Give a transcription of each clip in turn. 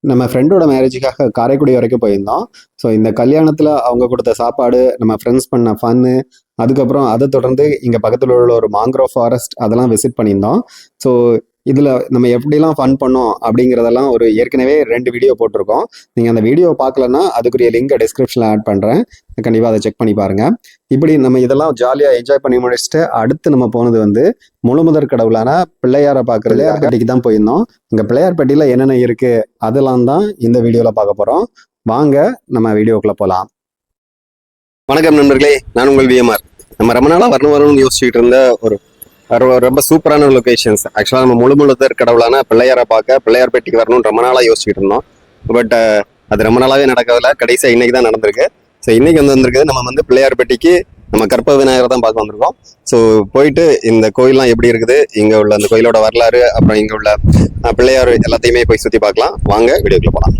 நம்ம ஃப்ரெண்டோட மேரேஜுக்காக காரைக்குடி வரைக்கும் போயிருந்தோம். ஸோ இந்த கல்யாணத்தில் அவங்க கொடுத்த சாப்பாடு, நம்ம ஃப்ரெண்ட்ஸ் பண்ண ஃபன்னு, அதுக்கப்புறம் அதை தொடர்ந்து இங்கே பக்கத்தில் உள்ள ஒரு மாங்க்ரோவ் ஃபாரஸ்ட் அதெல்லாம் விசிட் பண்ணியிருந்தோம். ஸோ இதில் நம்ம எப்படிலாம் ஃபன் பண்ணோம் அப்படிங்கிறதெல்லாம் ஒரு ஏற்கனவே 2 வீடியோ போட்டிருக்கோம். நீங்கள் அந்த வீடியோ பார்க்கலன்னா அதுக்குரிய லிங்கை டிஸ்கிரிப்ஷனில் ஆட் பண்ணுறேன். கண்டிப்பாக அதை செக் பண்ணி பாருங்கள். இப்படி நம்ம இதெல்லாம் ஜாலியாக என்ஜாய் பண்ணி முடிச்சுட்டு அடுத்து நம்ம போனது வந்து முழுமுதற் கடவுளான பிள்ளையாரை பார்க்குற பிள்ளையார்பட்டிக்கு தான் போயிருந்தோம். இங்கே பிள்ளையார்பட்டியில் என்னென்ன இருக்குது அதெல்லாம் தான் இந்த வீடியோவில் பார்க்க போகிறோம். வாங்க நம்ம வீடியோக்குள்ளே போகலாம். வணக்கம் நண்பர்களே, நான் உங்கள் விஎம்ஆர். நம்ம ரொம்ப நாளாக வரணும்னு யோசிச்சுட்டு இருந்த ஒரு ரொம்ப சூப்பரான லொகேஷன்ஸ். ஆக்சுவலாக நம்ம முழுமுதற் கடவுளான பிள்ளையாரை பார்க்க பிள்ளையார்பட்டிக்கு வரணும்னு ரொம்ப நாளாக யோசிச்சுட்டு இருந்தோம். பட் அது ரொம்ப நாளாகவே நடக்கவில்லை. கடைசியாக இன்னைக்கு தான் நடந்திருக்கு. ஸோ இன்னைக்கு வந்திருக்குது நம்ம வந்து பிள்ளையார்பட்டிக்கு நம்ம கற்ப விநாயகரை தான் பார்க்க வந்திருக்கோம். ஸோ போயிட்டு இந்த கோயிலெலாம் எப்படி இருக்குது, இங்கே உள்ள அந்த கோயிலோட வரலாறு, அப்புறம் இங்கே உள்ள பிள்ளையார் எல்லாத்தையுமே போய் சுற்றி பார்க்கலாம். வாங்க வீடியோக்குள்ள போகலாம்.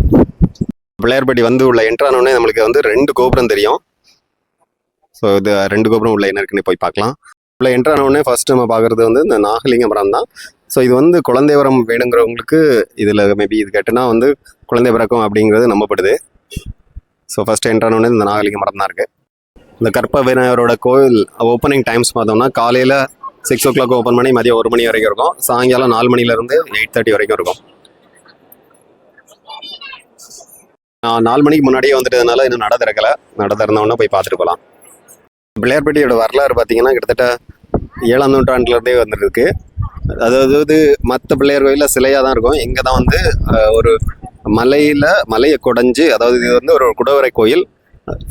பிள்ளையார்பட்டி வந்து உள்ள என்ட்ரானோடனே நம்மளுக்கு வந்து 2 கோபுரம் தெரியும். ஸோ இது 2 கோபுரம் உள்ள என்ன இருக்குன்னு போய் பார்க்கலாம். உள்ள என்ட்ரானோடனே ஃபர்ஸ்ட் நம்ம பார்க்குறது வந்து இந்த நாகலிங்கபுரம் தான். ஸோ இது வந்து குழந்தை வரம் வேணுங்கிறவங்களுக்கு இதில் மேபி இது கேட்டுனா வந்து குழந்தை பிறக்கும் அப்படிங்கிறது நம்பப்படுது. ஸோ ஃபர்ஸ்ட் என்ட்ரானோடனே இந்த நாகலிங்கபுரம் தான் இருக்குது. இந்த கற்ப விநாயகரோட கோயில் ஓப்பனிங் டைம்ஸ் பார்த்தோம்னா காலையில் 6 o'clock ஓப்பன் பண்ணி மதியம் 1 மணி வரைக்கும் இருக்கும். சாயங்காலம் 4 மணிலேருந்து 8:30 வரைக்கும் இருக்கும். நான் 4 மணிக்கு முன்னாடியே வந்துட்டதுனால இன்னும் நட திறக்கலை. நட திறந்தவொன்னே போய் பார்த்துட்டு போகலாம். பிள்ளையார்பட்டியோட வரலாறு பார்த்தீங்கன்னா கிட்டத்தட்ட 7ஆம் நூற்றாண்டுலேருந்தே வந்துருக்கு. அதாவது மற்ற பிள்ளையார் கோயிலில் சிலையாக தான் இருக்கும். இங்கே தான் வந்து ஒரு மலையை குடைஞ்சு, அதாவது இது வந்து ஒரு குடவரை கோயில்.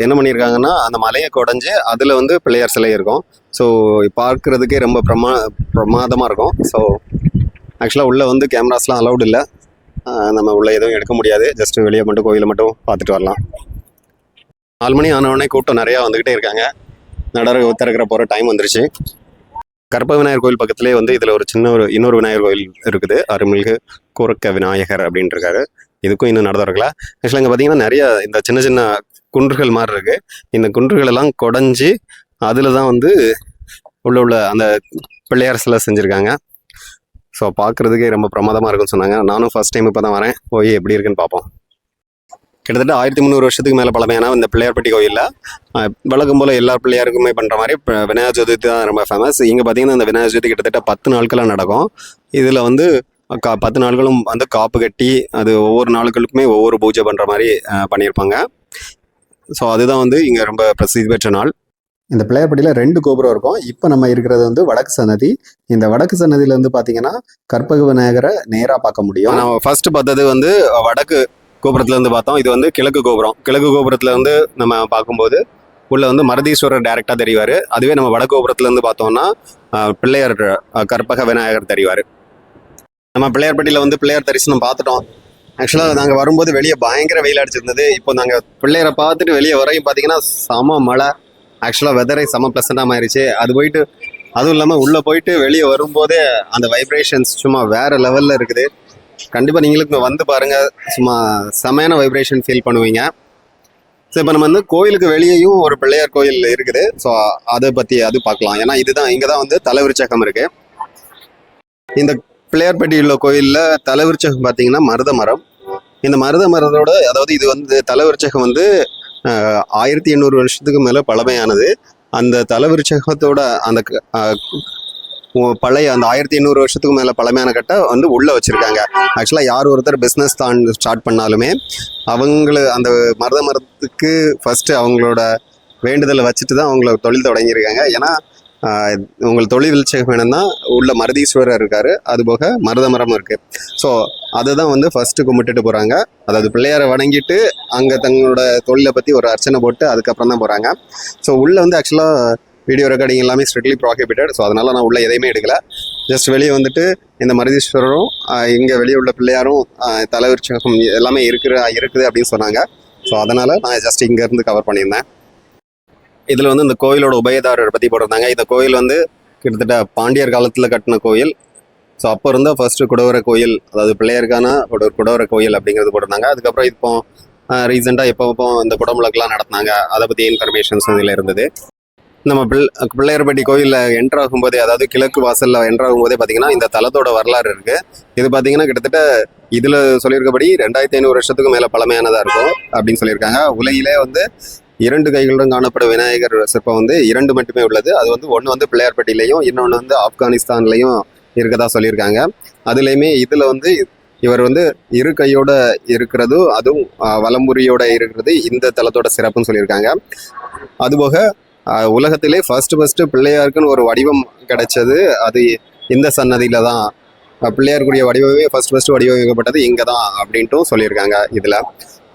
என்ன பண்ணியிருக்காங்கன்னா அந்த மலையை குடைஞ்சு அதில் வந்து பிள்ளையார் சிலை இருக்கும். ஸோ பார்க்குறதுக்கே ரொம்ப பிரமாதமாக இருக்கும். ஸோ ஆக்சுவலாக உள்ளே வந்து கேமராஸ்லாம் அலௌட் இல்லை. நம்ம உள்ளே எதுவும் எடுக்க முடியாது. ஜஸ்ட் வெளியே மட்டும் கோயிலை மட்டும் பார்த்துட்டு வரலாம். 4 மணி ஆனவுடனே கூட்டம் நிறையா வந்துக்கிட்டே இருக்காங்க. நடை திறக்கிற போகிற டைம் வந்துருச்சு. கற்ப விநாயகர் கோயில் பக்கத்துலேயே வந்து இதில் ஒரு இன்னொரு விநாயகர் கோயில் இருக்குது. அருள்மிகு கூரக்க விநாயகர் அப்படின்ட்டு இருக்காரு. இதுக்கும் இன்னும் நட திறக்கல. ஆக்சுவலாக இங்கே பார்த்தீங்கன்னா நிறைய இந்த சின்ன சின்ன குன்றுகள் மாதிரி இருக்குது. இந்த குன்றுகள் எல்லாம் குடைஞ்சி அதில் தான் வந்து உள்ள அந்த பிள்ளையார் சிலை செஞ்சுருக்காங்க. ஸோ பார்க்குறதுக்கே ரொம்ப பிரமாதமாக இருக்குன்னு சொன்னாங்க. நானும் ஃபர்ஸ்ட் டைம் இப்போ தான் வரேன். போய் எப்படி இருக்குன்னு பார்ப்போம். கிட்டத்தட்ட 1300 வருஷத்துக்கு மேலே பழமையான இந்த பிள்ளையார்பட்டி கோயிலில் வழக்கம் போல் எல்லா பிள்ளையாருக்குமே பண்ணுற மாதிரி விநாயகர் சதுர்த்தி தான் ரொம்ப ஃபேமஸ். இங்கே பார்த்தீங்கன்னா இந்த விநாயகர் சதுர்த்தி கிட்டத்தட்ட 10 நாட்களாக நடக்கும். இதில் வந்து 10 நாட்களும் வந்து காப்பு கட்டி அது ஒவ்வொரு நாளுக்குமே ஒவ்வொரு பூஜை பண்ணுற மாதிரி பண்ணியிருப்பாங்க. ஸோ அதுதான் வந்து இங்கே ரொம்ப பிரசித்தி பெற்ற நாள். இந்த பிள்ளையார்பட்டியில் 2 கோபுரம் இருக்கும். இப்போ நம்ம இருக்கிறது வந்து வடக்கு சன்னதி. இந்த வடக்கு சன்னதியில வந்து பார்த்தீங்கன்னா கற்பக விநாயகரை நேராக பார்க்க முடியும். நம்ம ஃபர்ஸ்ட் பார்த்தது வந்து வடக்கு கோபுரத்துலேருந்து பார்த்தோம். இது வந்து கிழக்கு கோபுரம். கிழக்கு கோபுரத்தில் வந்து நம்ம பார்க்கும்போது உள்ள வந்து மருதீஸ்வரர் டைரெக்டாக தெரிவார். அதுவே நம்ம வடக்கு கோபுரத்துலேருந்து பார்த்தோம்னா பிள்ளையார் கற்பக விநாயகர் தெரிவார். நம்ம பிள்ளையார்பட்டியில் வந்து பிள்ளையார் தரிசனம் பார்த்துட்டோம். ஆக்சுவலாக நாங்கள் வரும்போது வெளியே பயங்கர வெயில் அடிச்சிருந்தது. இப்போ நாங்கள் பிள்ளையாரை பார்த்துட்டு வெளியே வரையும் பார்த்தீங்கன்னா செம மழை. ஆக்சுவலாக வெதரை செம ப்ளசண்டாக ஆயிடுச்சு. அதுவும் இல்லாமல் உள்ளே போயிட்டு வெளியே வரும்போதே அந்த வைப்ரேஷன்ஸ் சும்மா வேறு லெவலில் இருக்குது. கண்டிப்பாக நீங்களுக்கு வந்து பாருங்கள், சும்மா செமையான வைப்ரேஷன் ஃபீல் பண்ணுவீங்க. ஸோ இப்போ நம்ம வந்து கோயிலுக்கு வெளியேயும் ஒரு பிள்ளையார் கோயில் இருக்குது. ஸோ அதை பற்றி அது பார்க்கலாம். ஏன்னா இங்கே தான் வந்து தலைவிருச்சகம் இருக்குது. இந்த பிள்ளையார்பட்டி உள்ள கோயிலில் தலைவிருச்சகம் பார்த்தீங்கன்னா மருத மரம். இந்த மருத மரத்தோட, அதாவது இது வந்து தலைவிருச்சகம் வந்து 1800 வருஷத்துக்கு மேலே பழமையானது. அந்த தலைவிருச்சகத்தோட அந்த பழைய அந்த 1800 வருஷத்துக்கு மேலே பழமையான கட்டை வந்து உள்ளே வச்சுருக்காங்க. ஆக்சுவலாக யார் ஒருத்தர் பிஸ்னஸ் ஸ்டார்ட் பண்ணாலுமே அந்த மருத மரத்துக்கு ஃபஸ்ட்டு அவங்களோட வேண்டுதலை வச்சுட்டு தான் அவங்கள தொழில் தொடங்கியிருக்காங்க. ஏன்னா உங்களுக்கு தொழில் விருட்சகம் வேணும்னா உள்ள மருதீஸ்வரர் இருக்கார், அதுபோக மருத மரம் இருக்குது. ஸோ அதுதான் வந்து ஃபஸ்ட்டு கும்பிட்டுட்டு போகிறாங்க. அதாவது பிள்ளையாரை வணங்கிட்டு அங்கே தங்களோட தொழிலை பற்றி ஒரு அர்ச்சனை போட்டு அதுக்கப்புறம் தான் போகிறாங்க. ஸோ உள்ளே வந்து ஆக்சுவலாக வீடியோ ரெக்கார்டிங் எல்லாமே ஸ்ட்ரிக்ட்லி ப்ராஹிபிட்டட். ஸோ அதனால் நான் உள்ள எதையுமே எடுக்கலை. ஜஸ்ட் வெளியே வந்துட்டு இந்த மருதீஸ்வரரும் இங்கே வெளியே உள்ள பிள்ளையாரும் தலைவிருச்சகம் எல்லாமே இருக்குது அப்படின்னு சொன்னாங்க. ஸோ அதனால் நான் ஜஸ்ட் இங்கேருந்து கவர் பண்ணியிருந்தேன். இதில் வந்து இந்த கோயிலோட உபயதாரரை பற்றி போட்டிருந்தாங்க. இந்த கோயில் வந்து கிட்டத்தட்ட பாண்டியர் காலத்தில் கட்டின கோயில். ஸோ அப்போ இருந்தால் ஃபர்ஸ்ட்டு குடவரை கோயில், அதாவது பிள்ளையருக்கான ஒரு குடவரை கோயில் அப்படிங்கிறது போட்டிருந்தாங்க. அதுக்கப்புறம் இப்போ ரீசெண்டாக எப்போ இந்த குடமுழக்கெலாம் நடத்தினாங்க, அதை பற்றி இன்ஃபர்மேஷன்ஸ் இதில் இருந்தது. நம்ம பிள்ளையார்பட்டி கோயிலில் என்ட்ரு ஆகும்போதே, அதாவது கிழக்கு வாசலில் என்ட்ரு ஆகும்போதே பார்த்தீங்கன்னா இந்த தலத்தோட வரலாறு இருக்குது. இது பார்த்தீங்கன்னா கிட்டத்தட்ட இதில் சொல்லியிருக்கபடி 2500 வருஷத்துக்கு மேலே பழமையானதாக இருக்கும் அப்படின்னு சொல்லியிருக்காங்க. உலகிலே வந்து 2 கைகளுடன் காணப்படும் விநாயகர் சிற்பம் வந்து 2 மட்டுமே உள்ளது. அது வந்து ஒன்று வந்து பிள்ளையார்பட்டிலையும், இன்னொன்று வந்து ஆப்கானிஸ்தான்லையும் இருக்கதா சொல்லியிருக்காங்க. அதுலேயுமே இதில் வந்து இவர் வந்து இரு கையோட இருக்கிறது, அதுவும் வலம்புரியோட இருக்கிறது இந்த தலத்தோட சிறப்புன்னு சொல்லியிருக்காங்க. அதுபோக உலகத்திலே ஃபர்ஸ்ட் பிள்ளையாருக்குன்னு ஒரு வடிவம் கிடைச்சது அது இந்த சன்னதியில தான். பிள்ளையாருக்குரிய வடிவமே ஃபர்ஸ்ட் வடிவமைக்கப்பட்டது இங்கே தான் அப்படின்ட்டும் சொல்லியிருக்காங்க.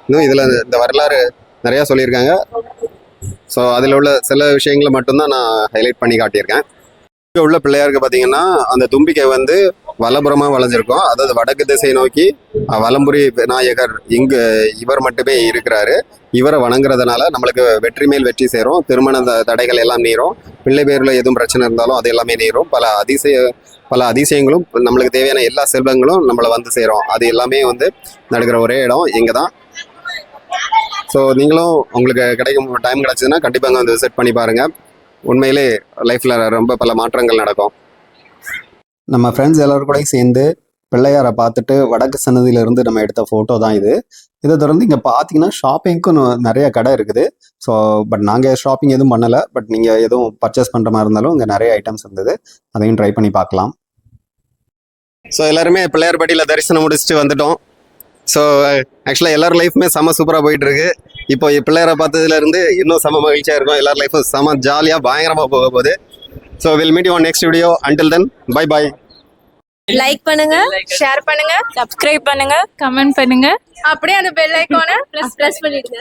இன்னும் இதில் இந்த வரலாறு நிறையா சொல்லியிருக்காங்க. ஸோ அதில் உள்ள சில விஷயங்களை மட்டும்தான் நான் ஹைலைட் பண்ணி காட்டியிருக்கேன். இங்கே உள்ள பிள்ளையாருக்கு பார்த்தீங்கன்னா அந்த தும்பிக்கை வந்து வலப்புறமாக வளைஞ்சிருக்கும். அதாவது வடக்கு திசை நோக்கி வலம்புரி விநாயகர் இவர் மட்டுமே இருக்கிறாரு. இவரை வணங்குறதுனால நம்மளுக்கு வெற்றி மேல் வெற்றி சேரும், திருமண தடைகள் எல்லாம் நீரும், பிள்ளை பேரில் எதுவும் பிரச்சனை இருந்தாலும் அது எல்லாமே நீரும், பல அதிசயங்களும் நம்மளுக்கு தேவையான எல்லா செல்வங்களும் நம்மளை வந்து சேரும். அது எல்லாமே வந்து நடக்கிற ஒரே இடம் இங்கே தான். ஸோ நீங்களும் உங்களுக்கு டைம் கிடச்சதுன்னா கண்டிப்பாக வந்து விசிட் பண்ணி பாருங்கள். உண்மையிலே லைஃப்பில் ரொம்ப பல மாற்றங்கள் நடக்கும். நம்ம ஃப்ரெண்ட்ஸ் எல்லோரும் கூட சேர்ந்து பிள்ளையாரை பார்த்துட்டு வடக்கு சன்னதியிலேருந்து நம்ம எடுத்த ஃபோட்டோ தான் இது. இதை தொடர்ந்து இங்கே பார்த்தீங்கன்னா ஷாப்பிங்க்கும் நிறைய கடை இருக்குது. ஸோ பட் நாங்கள் ஷாப்பிங் எதுவும் பண்ணலை. பட் நீங்கள் எதுவும் பர்ச்சேஸ் பண்ணுற மாதிரி இருந்தாலும் இங்கே நிறைய ஐட்டம்ஸ் இருந்தது, அதையும் ட்ரை பண்ணி பார்க்கலாம். ஸோ எல்லாருமே பிள்ளையார்பட்டியில் தரிசனம் முடிச்சுட்டு வந்துட்டோம். ஸோ ஆக்சுவலாக எல்லார் லைஃப்புமே செம சூப்பராக போயிட்டு இருக்கு. இப்போ பிள்ளையாரை பார்த்ததுலேருந்து இன்னும் செம மகிழ்ச்சியாக இருக்கும். எல்லார் லைஃப்பும் செம ஜாலியாக பயங்கரமாக போக போகுது. So will meet you on next video. Until then bye bye. Like பண்ணுங்க, ஷேர் பண்ணுங்க, சப்ஸ்கிரைப் பண்ணுங்க, கமெண்ட் பண்ணுங்க, அப்படியே அந்த பெல் ஐகானை பிரஸ் பண்ணிடுங்க.